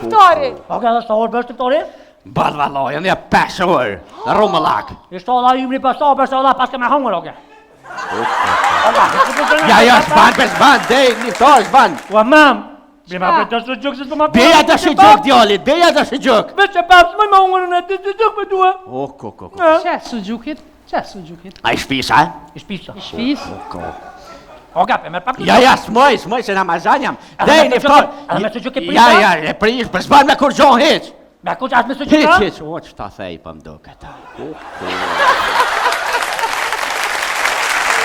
iftari? Oke, edhe sa orë bështë iftari? Bad vallaj, unë jam 5 orë. Rumëllak. Ishtë Allah ju mri pas ta, bështë Allah pas ke me hongër, oke. Ja, s'ban, dej, niftar, s'ban. Ua, mam. Bima për të së gjukë, se të ma Beja të shë gjukë, djallit, beja të shë gjukë. Veç e papë, s'moj ma hongërën e të gjukë me duhe. Çe sugjukit? Çe sugjukit? A i shpisa? I shpisa. I shpis? Oke, pe merë pak të Ja, s'moj, se namazan jam. Dej, niftar. Edhe me së gjukë e prisa? Ja, e prish, për s'ban me kur gjohë heq. Me ku që asë me së gjukë? Heq, o, që ta thej për mdo këta.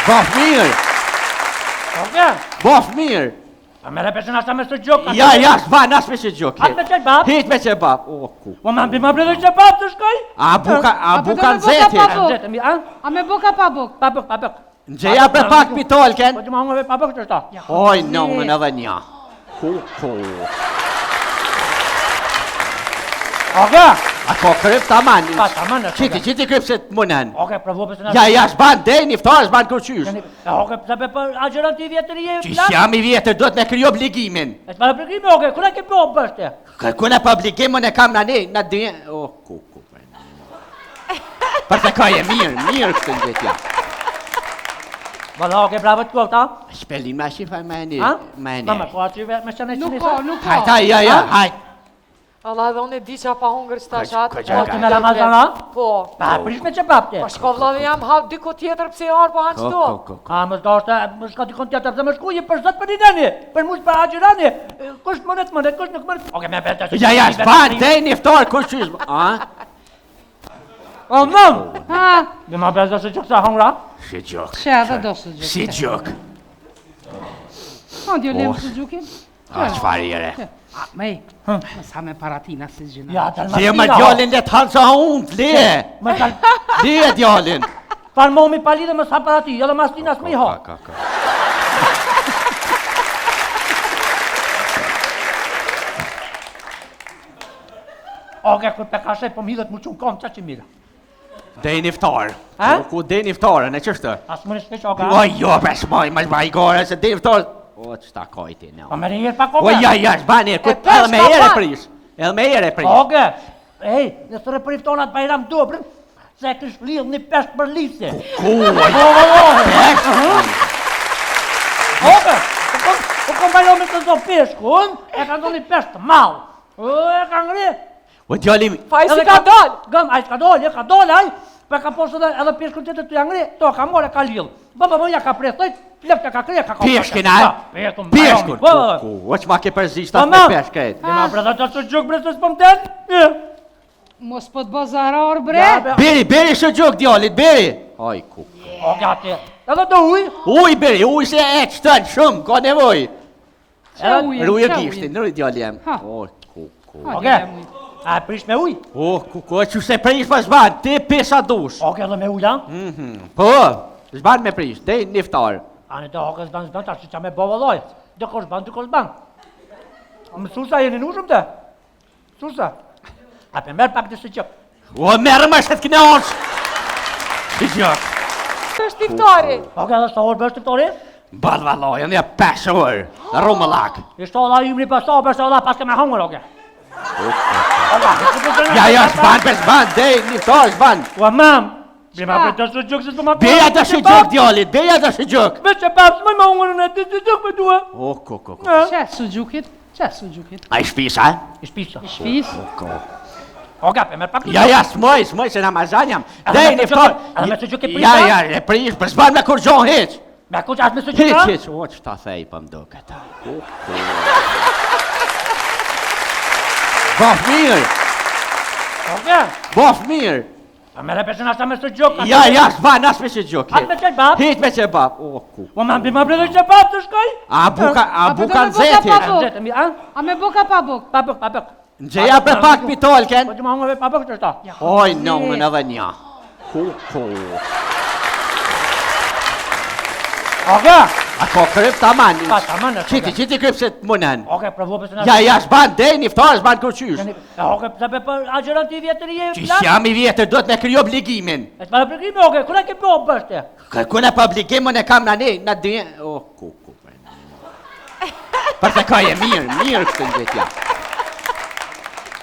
Bof mirë, Oke. bof mirë. A me repesën asë me së gjukë? Ja, s'ban, as me që gjukë. Asë me qëj babë? Heq me që bab. O, ku. Ua, mam, bima për dhe që babë të shkoj? A bukan zeti. zeti. Zetë, mi, a? A me boka pa bok? Papëk. Gjeja për pak pitolken. Po që ma hongëve papëk të shta. Oj, nëmën edhe nja. Ku. Oke. A ko kryp të aman. Pa, ta mënë. Qiti kryp se të munen. Oke, provo për së në... Ja, s'ban, dej, niftar, s'ban kërqysh. Oke, pëse për agjeran të i vjetër i e... Qish jam i vjetër, do të me kryo obligimin. E të marë përgjime, oke, kuna ke po bështë? Kërkune për obligimin e kam në ne, në dhe... O, ku. Për të kaj e mirë këtë në vetja. Valla, oke, bravo të kohë, ta? Shpellin me shifaj me një. Mama, po aty me qënë e Nuk qënë ka, nuk ka. Hajta, ja, hajt. Allah edhe unë e di që pa hongër s'ta qatë. Ko Po të me Ramazan, a? Po. Pa, prish me që papte. Po shko vëllave jam hap diko tjetër pse arë po hanë qdo. A, më s'da është, më s'ka dikon tjetër, dhe më shku, je për zëtë për një deni, për mus për agjerani. Kusht mënet, kusht nuk mënet. Oke, me betë që... Ja, s'ban, dej, niftar, kërqysh. A? O, mëm! Ha, Dhe ma betë që kësa hongra? Si gjok. çe edhe do sugjukit. Si gjok. Ha, djo lem sugjukit? A, qfar i ere. Mej, më sa me paratina si gjina. Ja, tal Si e më djallin le t'hanë sa unë, le. Më tal... Le djallin. Tal momi pali dhe më sa për ati, edhe mas tina s'mi ha. Oke, kër pe kashej, po m'hidhet mu qunë kom, qa që mira. Dej niftar. Ha? Ku dej niftarën, e qështë? Asë më në shpesh, oke. O, jo, besmoj, më shbaj gore, se dej niftar. O, që ta kajti, no. Pa me rejër pa O, koke. ja, s'bani, edhe me ere prish. Edhe me ere prish. Oke, ej, në së repriftonat bajram dobrën, se e kësh lidh një pesht për lisje. Oke, po kom bajro me të zo peshkun, e ka do një pesht të malë. E ka ngri. O, djallim, Pa i si ka dalë. Gëm, a i s'ka dole, ka dole, aj. Pa ka posë edhe peshkun të të jangri, to ka more, ka lidh. Bëbë më ja ka prestojt, flep që ka krije, ka ka... peshkin, a? Peshkun, Peshkun. O, që ma ke përzishtat me peshket. Dhe ma breda që të gjukë bre, së s'pëm ten? Mos po të bazarar bre. Beri shë gjok, djallit, beri. Aj, ku. O, gati. Edhe do uj. Uj, beri, uj se e qëtën shumë, ka nevoj. Çe ujë? Ruje gishtin, ruje djallim. Ha. O, ku. Oke, a prish me uj? O, ku, që se prish për zban, ti pesa dush. Oke, edhe me uj, a? Po, zban me prish, dej niftar. Ani të oke zban, ta që qa me bo vëlloj. Dhe ko zban. Më susa jeni në ushëm të? Susa. A pe merë pak të së qëk. O, merë më shetë këne orës. Si gjok. Është iftari. Oke, edhe sa orë bështë iftari? Bad vallaj, unë jam 5 orë. Rumëllak. Ishtë Allah ju mri pas ta, bështë Allah pas ke me hongër, oke. Ja, s'ban, dej niftar, s'ban. Ua, mam. Bima për të së gjukë, se të ma për... Beja të shë gjok, djallit, beja të shë gjok. Veç e papë, s'moj ma hongërën e të gjukë me duhe. O, ku. Çe sugjukit? Çe sugjukit? A i shpisa? I shpisa. I shpis? Oke, pe merë pak të Ja, s'moj, se namazan jam. Dej niftar. Edhe me së gjukë e prisa? Ja, e prish, për s'ban me kur gjohë heq. Me ku që asë me së gjukë? Heq, o, që ta thej për mdo këta. Bof mirë, Oke. bof mirë. Pa me repesën asë me së gjukë. Ja, s'ban, as me që gjok. Asë me qëj babë? Heq me që bab. O, ku. Ua, mam, bima për dhe që babë të shkoj? A bukan do me zeti. boka pa Zetë, mi, a? A me boka pa bok? Papëk. Gjeja për pak pitolken. Po që ma hongëve papëk të shta. Oj, nëmën edhe nja. Ku. Oke. A ko kryp të aman. Pa, ta mënë. Qiti kryp se të munen. Oke, provo për së në... Ja, s'ban, dej niftar, s'ban kërqysh. Oke, pëse për agjeran të i vjetër i e... Qish jam i vjetër, do të me kryo obligimin. E të marë përgjime, oke, kuna ke po bështë? Kërkune për obligimin e kam në ne, në dhe... O, ku. Për të kaj e mirë këtë në vetja.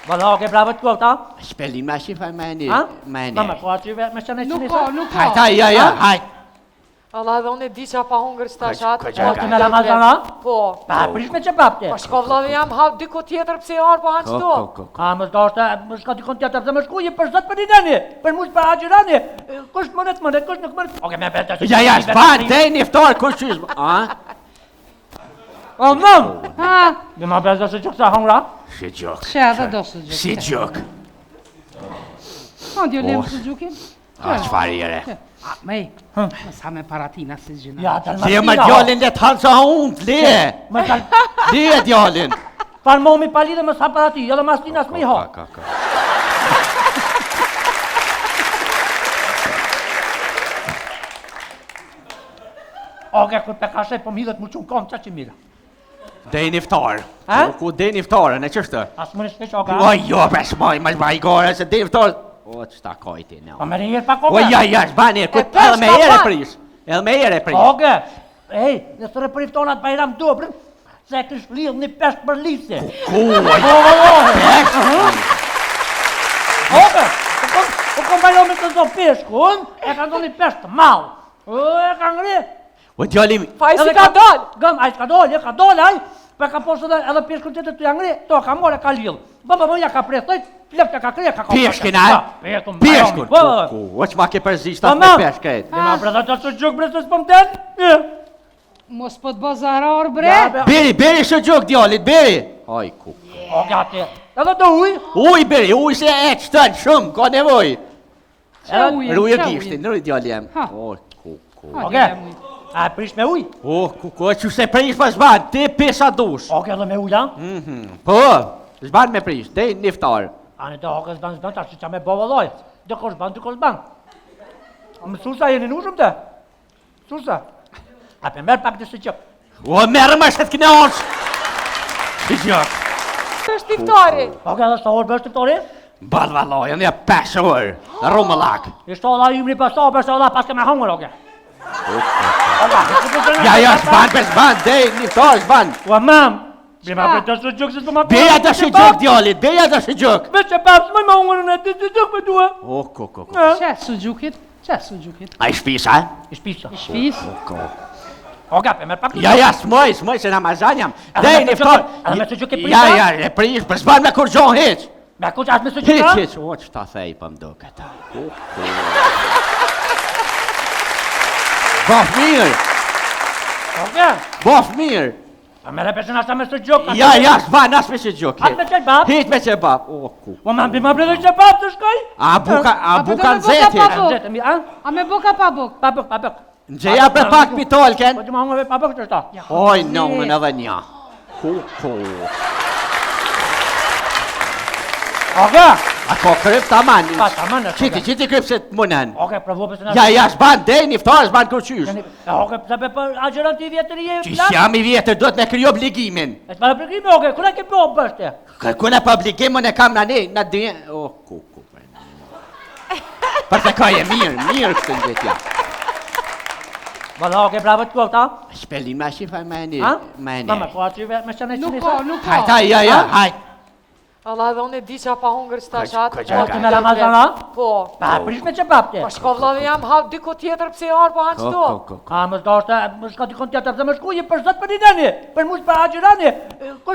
Valla, oke, bravo të kota. Spelin me shifaj me Ha? një. Mama, po aty me qenë Nuk qenë. ka, nuk ka. Hajt, ja, hajt. Allah edhe unë e di qa pa hungër s'ta Ka- qatë. ka- ka- me Ramazana? Po. Pa, prish me qepap te. Po shko vllavi jam ha diko tjetër pse arë po hanë qëto. A, më s'ka më s'ka dikon tjetër, dhe më shku, je për zot për dineni, për mus për agjirani, kush mënet, kush nuk mënet. Oke, me bete. Ja, s'ban, dej një iftar, kush qysh. A? O, mëm! Ha, Dhe ma bezë se që kësa hongra? Si gjok. që edhe do së gjukit. Si gjok. O, djo lemë së gjukit? A, qfar jere. Mej, më sa me paratina si gjina. Ja, të Si e më djallin le të hanë sa unë, le. Më tal, Le djallin. tal momi pali dhe më sa për ati, edhe mas tina s'mi ha. Ka. Oke, kur pe kashe, po midhet mu qunë kom, qa që mira. Dej një iftar. Ha? Ku dej një iftarën, e qështë? As më në shpeq, oke. O, jo, bes moj, i gore, se dej një iftarën. O, qëta kajti, Pa no. me rinjer pa O, koke. ja, s'bani, ku E edhe me pesh ka ere pa. prish. Edhe me ere prish. Oke, ej, në së repëriftonat bajram dobrën, se kësh lidh një pesht për lise. Kuaj, Po, vëllohe. pesh. Oke, u kom bajro me të zo peshkun, e ka do një pesht të malë. E ka ngri. O, djallim, Fa i si Edhe ka dal. Gëm, ai s'ka dole, ka dole, ai. Pa ka posë edhe peshkun të të jangri, to ka more, ka lidh. Baba ja ka presoj, leftë ka krije, ka ka. Peshkin, a? Peshkun, Peshkun. Po, O, që ma ke përzisht Po, atë me ma. peshket. dhe ma breda të të gjukë brezës për më ten. Mos po të bazarar bre. Beri shë gjok djallit, beri. Aj, ku. O, gati. Edhe do uj. Uj, beri, uj se e qëtën shumë, ka nevoj. Qa ujë? Ruje qa gishtin, ujë? ruje djalli jem. Ha. O, ku. Ha, Oke. djo lemë ujë. A prish me uj? O, ku, që se prish për zban, ti pesa dush. Oke, edhe me uj, a? Po, zban me prish, te niftar. Ani të oke zban, tash që qa me bo vëllojt. Dhe kosh ban, dhe kosh ban. Më susa jeni në ushëm të? Susa. A pe merë pak dhe së qëk. O, merë më shetë këne onsh. Si gjok. Është iftari. Oke, edhe sa orë bështë të tori? Bal valoj, në 5 orë, rumë lak. Ishtë ola ymri pas ta, bështë ola pas ke me hongër, oke. Ja, zban, për zban, dej, niftar, zban. Ua, mam. Bima për të së gjëk, se s'po ma Beja të shë gjok djallit, beja të shë gjok. Me që papë, s'moj ma hongër në të gjëk me duhe. O, ku. Qa së gjukit? Qa së gjukit? A i shpisa? Ishtë pisa. Shfis? Oke, pe merë pak të Ja, smoj, se Ramazan jam. Dej, niftar. Edhe me së gjëk e prisa? Ja, e prish, për zban me kur gjohë heq. Me ku që ashtë me së gjëk, a? Heq, o, që ta thej për mdo këta. Bof mirë, Oke. bof mirë. A me repesën ashtë me së gjëk. Ja, zban, as me që gjok. Atë me qëj bab? Heq me që bab. O, ku. O, mam, bima bre dhe që bab të shkoj? A buka do me nxeti. boka pa- Zetë, mi, a? A me boka pa bok? Papëk, papëk. Nxeja për pak pitolken. Po që ma hongër papëk të shta. Oj, no, më në dhe nja. Ku. Oke. A ko kryp të aman. Pa, ta më në. Qiti kryp se të munen. Oke, provo për të në. Ja, zban, dej, niftar, zban kur qysh. Oke, pëse për agjeron të i vjetër i e Qysh jam i vjetër, do të me kryo obligimin. E të para përgjime, oke, kërë ke po bështë? Kërkune për obligimin e kam në ne, në dhe... O, ku. Për të ka e mirë këtë në vetja. Valla, oke, bravo të kota. Shpelin me shifaj me një. Ha? Me Mama, një. po aty me qënë e Nuk qënë ka, nuk ka. Hajt, ja, hajt. Allah edhe unë e di qa pa hungër s'ta Ka- qatë. ka- ka- me Ramazana? Po. Pa, prish me që papë Po shko vllavi jam ha diko tjetër pse arë po hanë qëto. A, më s'ka dikon tjetër dhe më shku, je për zot për dineni, për mus për agjirani.